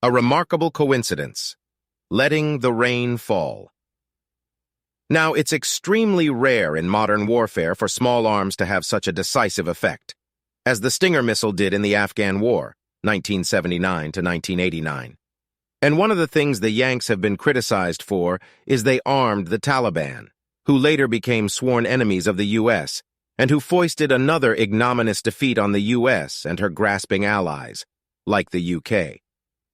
A remarkable coincidence. Letting the rain fall. Now, it's extremely rare in modern warfare for small arms to have such a decisive effect, as the Stinger missile did in the Afghan War, 1979 to 1989. And one of the things the Yanks have been criticized for is they armed the Taliban, who later became sworn enemies of the U.S., and who foisted another ignominious defeat on the U.S. and her grasping allies, like the U.K.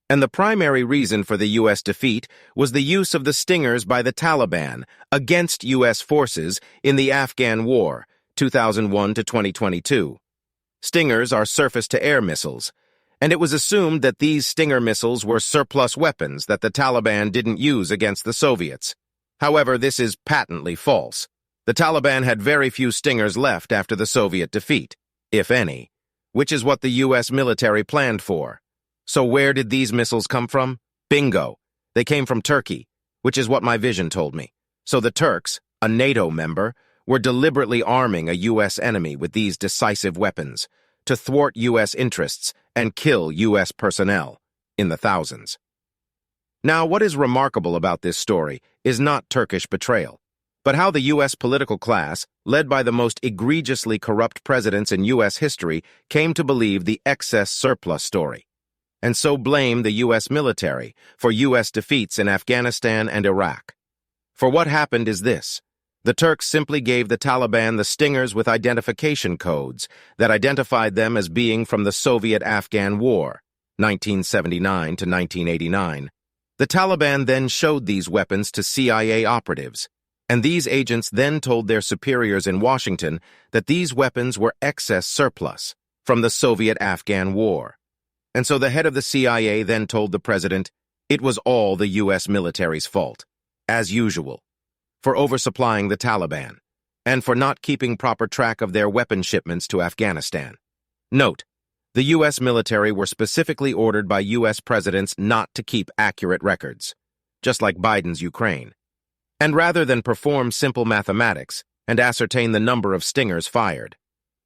And the primary reason for the U.S. defeat was the use of the Stingers by the Taliban against U.S. forces in the Afghan War, 2001 to 2022. Stingers are surface-to-air missiles, and it was assumed that these Stinger missiles were surplus weapons that the Taliban didn't use against the Soviets. However, this is patently false. The Taliban had very few Stingers left after the Soviet defeat, if any, which is what the U.S. military planned for. So where did these missiles come from? Bingo! They came from Turkey, which is what my vision told me. So the Turks, a NATO member, were deliberately arming a U.S. enemy with these decisive weapons to thwart U.S. interests and kill U.S. personnel, in the thousands. Now, what is remarkable about this story is not Turkish betrayal, but how the U.S. political class, led by the most egregiously corrupt presidents in U.S. history, came to believe the excess surplus story, and so blame the U.S. military for U.S. defeats in Afghanistan and Iraq. For what happened is this. The Turks simply gave the Taliban the Stingers with identification codes that identified them as being from the Soviet-Afghan War, 1979 to 1989. The Taliban then showed these weapons to CIA operatives, and these agents then told their superiors in Washington that these weapons were excess surplus from the Soviet-Afghan War. And so the head of the CIA then told the president it was all the U.S. military's fault, as usual, for oversupplying the Taliban, and for not keeping proper track of their weapon shipments to Afghanistan. Note, the U.S. military were specifically ordered by U.S. presidents not to keep accurate records, just like Biden's Ukraine. And rather than perform simple mathematics and ascertain the number of Stingers fired,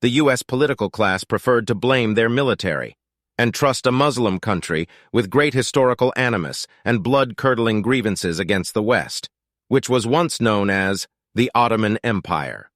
the U.S. political class preferred to blame their military and trust a Muslim country with great historical animus and blood-curdling grievances against the West, which was once known as the Ottoman Empire.